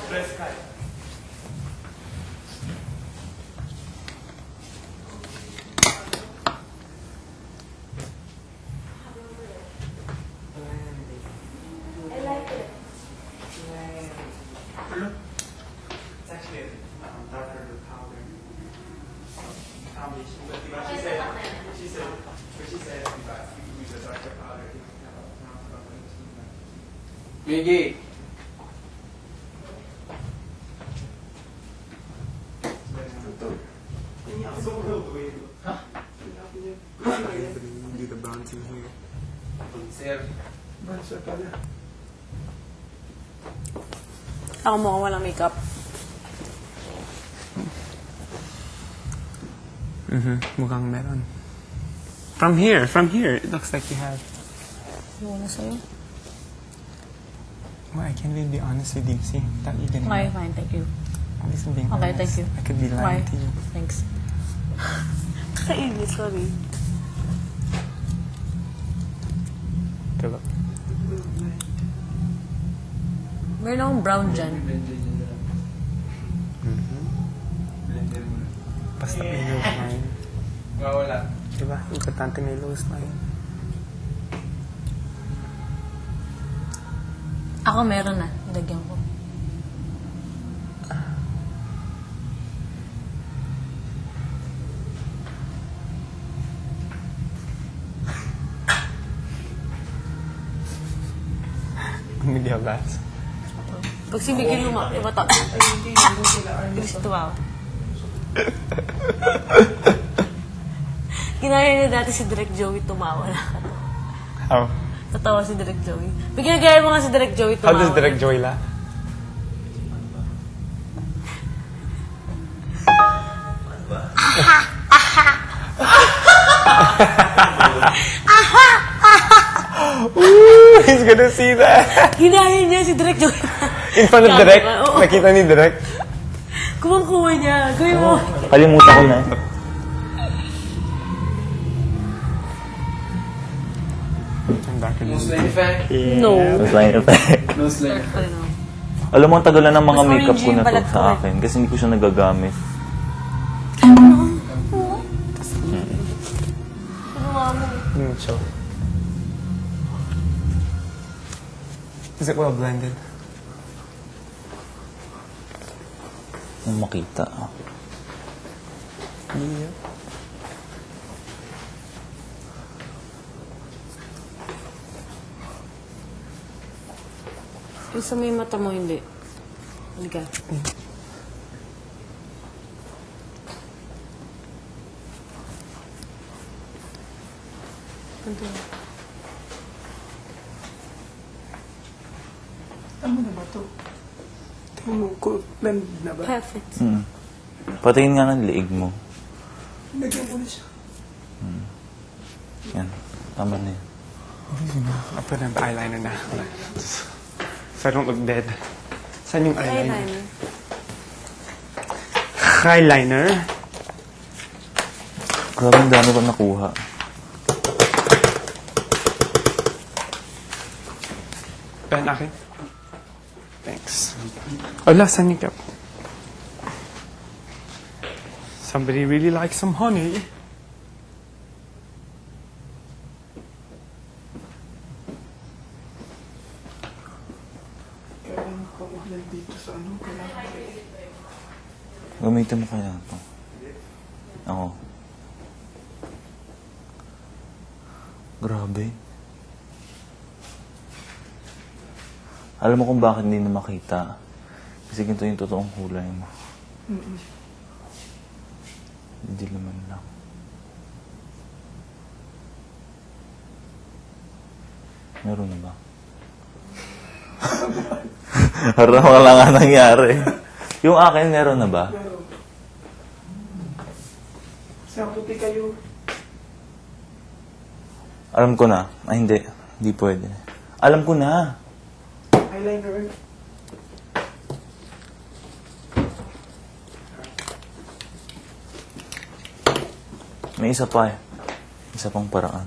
Press high. I like it. It's actually darker the powder. Foundation. But she said if you use a darker powder, you can have a Miggy. So cool the way you look. Huh? Do the bouncing here. Sir. Bouncer pala. Ako mukhang walang makeup. Mukhang meron. From here, it looks like you have. Yung na sa'yo. Well, I can't really be honest with you. See, that you didn't. Okay, fine. Thank you. At least I'm being Okay, honest. thank you. I could be lying to you. Thanks. Kainis, sorry. Philip. Meron akong brown dyan. Basta may nose line. Wala. Diba? Importante may nose line. Ako meron na. Lagyan ko. Hindi ako bats. Pag si Miguel lumata. Bilis tumawa. Ginaya niya dati si Direk Joey tumawa na. How? Tatawa si Direk Joey. Bigyan gaya mo nga si Direk Joey tumawa. How does Direct Joy laugh? Ooh, he's gonna see that. Ginaya niya si Direk Joey. In front of Gago Direct? ka, oo. Nakita ni Direct? Kumang-kuha niya. Gawin mo. Kalimutan ko na. Ang darker No than slide effect. No. Mas line effect. No slide effect. Ano? Alam mo, ang tagal na ng mga Mas makeup orange ko yung na to balat ko sa eh. akin kasi hindi ko siya nagagamit. Ano mo? mucho. Is it well blended? Kung makita. Yeah. Yung sa may mata mo, hindi. Halika. Ganito. Tama na ba ito? Tingnan mo, blend na ba? Perfect. Patingin nga ng liig mo. Lagyan ko na siya. Yan. Tama na yan. I'll put on the eyeliner na. So I don't look dead. Saan yung eyeliner? Eyeliner. Eyeliner? Grabe ang dami ko nakuha. Pen akin? Thanks. Ala, saan yung cup? Somebody really likes some honey. Kailangan ko ulan dito sa ano? Gamitin mo kaya ito. Ako. Grabe. Alam mo kung bakit hindi na makita? Kasi ganito yung totoong kulay mo. Hindi naman lang. Meron na ba? Harap wala nga nangyari. Yung akin, meron na ba? Sa puti kayo. Alam ko na. Ay, hindi. Hindi pwede. Alam ko na. Eyeliner. May isa pa eh. Isa pang paraan.